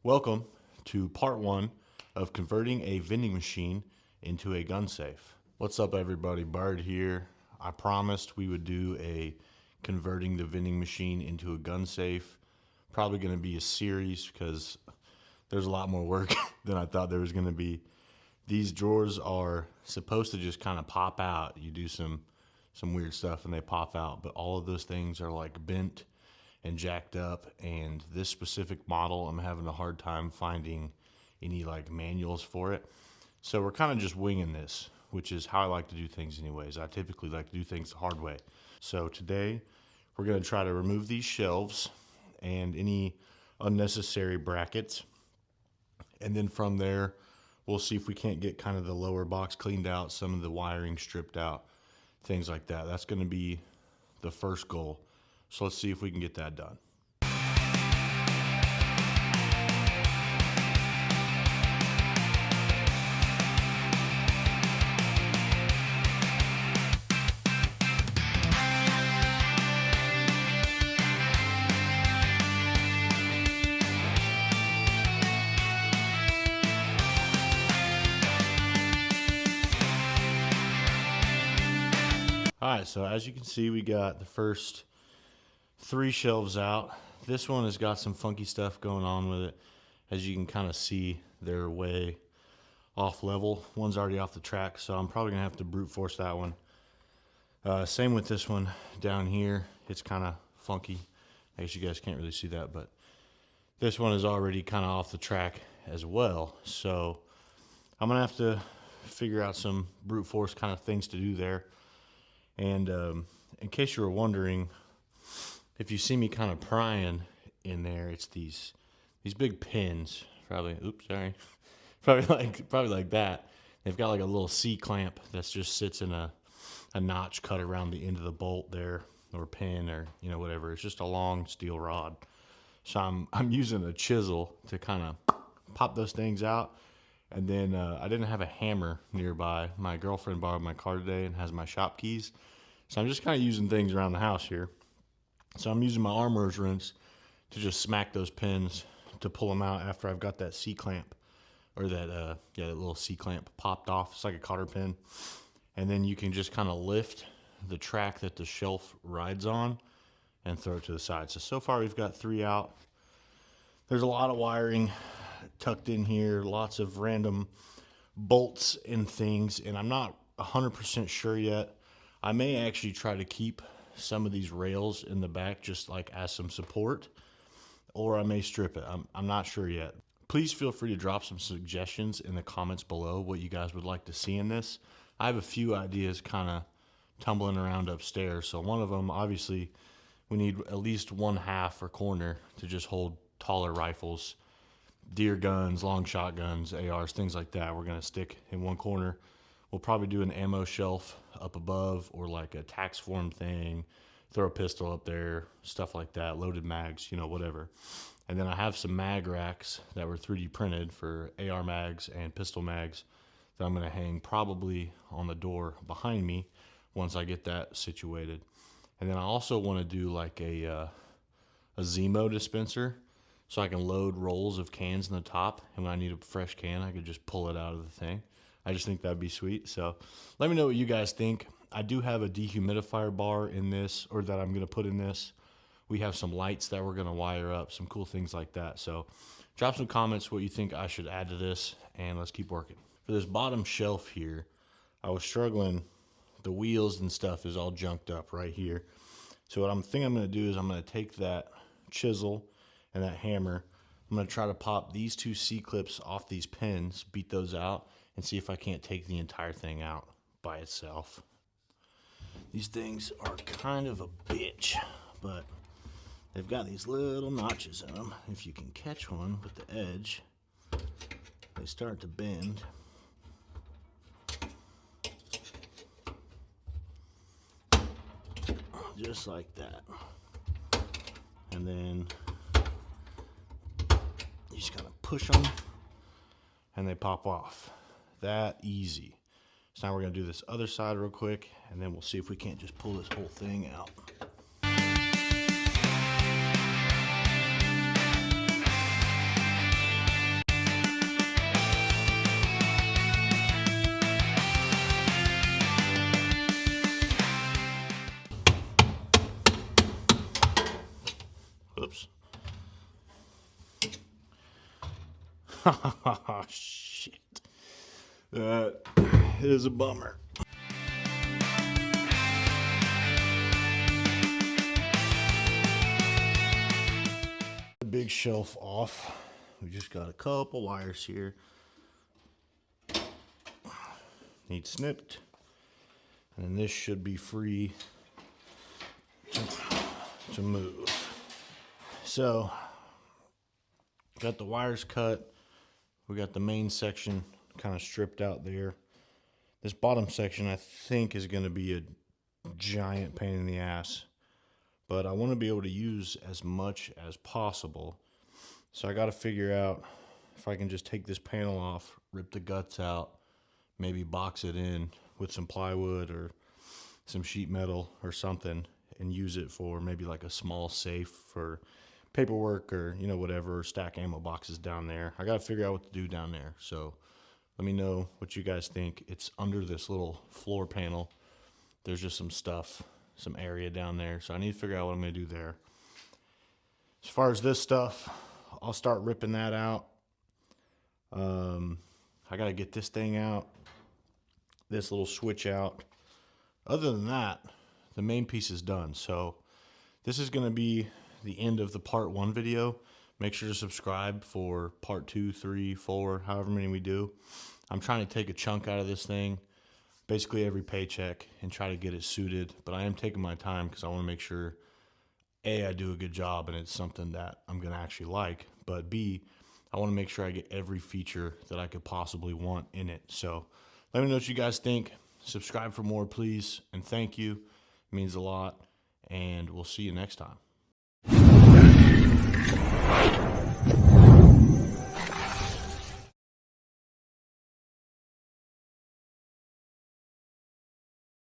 Welcome to part one of converting a vending machine into a gun safe. What's up everybody, Bard here. I promised we would do a converting the vending machine into a gun safe. Probably going to be a series because there's a lot more work than I thought there was going to be. These drawers are supposed to just kind of pop out. You do some weird stuff and they pop out, but all of those things are like bent and jacked up, and this specific model I'm having a hard time finding any like manuals for it. So we're kind of just winging this, which is how I like to do things anyways. I typically like to do things the hard way. So today we're going to try to remove these shelves and any unnecessary brackets, and then from there we'll see if we can't get kind of the lower box cleaned out, some of the wiring stripped out, things like that. That's going to be the first goal. So let's see if we can get that done. All right, so as you can see, we got the first 3 shelves out. This one has got some funky stuff going on with it. As you can kind of see, they're way off level. One's already off the track, so I'm probably gonna have to brute force that one. Same with this one down here. It's kind of funky. I guess you guys can't really see that, but this one is already kind of off the track as well. So I'm gonna have to figure out some brute force kind of things to do there. And in case you were wondering, if you see me kind of prying in there, it's these big pins. Probably like that. They've got like a little C clamp that just sits in a notch cut around the end of the bolt there, or pin, or whatever. It's just a long steel rod. So I'm using a chisel to kind of pop those things out. And then I didn't have a hammer nearby. My girlfriend borrowed my car today and has my shop keys. So I'm just kind of using things around the house here. So I'm using my armorer's wrench to just smack those pins to pull them out after I've got that C-clamp, or that little C-clamp popped off. It's like a cotter pin. And then you can just kind of lift the track that the shelf rides on and throw it to the side. So far we've got 3 out. There's a lot of wiring tucked in here, lots of random bolts and things, and I'm not 100% sure yet. I may actually try to keep some of these rails in the back just like as some support, or I may strip it. I'm not sure yet. Please feel free to drop some suggestions in the comments below what you guys would like to see in this. I have a few ideas kind of tumbling around upstairs. So one of them, obviously, we need at least 1/2 or corner to just hold taller rifles, deer guns, long shotguns, ARs, things like that. We're gonna stick in one corner. We'll probably do an ammo shelf up above, or like a tax form thing, throw a pistol up there, stuff like that, loaded mags, whatever. And then I have some mag racks that were 3D printed for AR mags and pistol mags that I'm gonna hang probably on the door behind me once I get that situated. And then I also wanna do like a Zemo dispenser, so I can load rolls of cans in the top, and when I need a fresh can, I could just pull it out of the thing. I just think that'd be sweet. So let me know what you guys think. I do have a dehumidifier bar in this, or that I'm gonna put in this. We have some lights that we're gonna wire up, some cool things like that. So drop some comments what you think I should add to this, and let's keep working. For this bottom shelf here, I was struggling. The wheels and stuff is all junked up right here. So what I'm gonna do is I'm gonna take that chisel and that hammer. I'm gonna try to pop these 2 C-clips off these pins, beat those out, and see if I can't take the entire thing out by itself. These things are kind of a bitch, but they've got these little notches in them. If you can catch one with the edge, they start to bend. Just like that. And then you just kind of push them and they pop off. That easy. So now we're gonna do this other side real quick, and then we'll see if we can't just pull this whole thing out. Shit. That is a bummer. The big shelf off. We just got a couple wires here. Need snipped. And then this should be free to move. So, got the wires cut. We got the main section kind of stripped out there. This bottom section I think is going to be a giant pain in the ass, but I want to be able to use as much as possible. So I got to figure out if I can just take this panel off, rip the guts out, maybe box it in with some plywood or some sheet metal or something, and use it for maybe like a small safe for paperwork or, you know, whatever, or stack ammo boxes down there. I got to figure out what to do down there. So let me know what you guys think. It's under this little floor panel. There's just some stuff, some area down there. So I need to figure out what I'm going to do there. As far as this stuff, I'll start ripping that out. I got to get this thing out, this little switch out. Other than that, the main piece is done. So this is going to be the end of the part 1 video. Make sure to subscribe for part 2, 3, 4, however many we do. I'm trying to take a chunk out of this thing, basically every paycheck, and try to get it suited. But I am taking my time because I want to make sure, A, I do a good job and it's something that I'm going to actually like. But B, I want to make sure I get every feature that I could possibly want in it. So let me know what you guys think. Subscribe for more, please. And thank you. It means a lot. And we'll see you next time.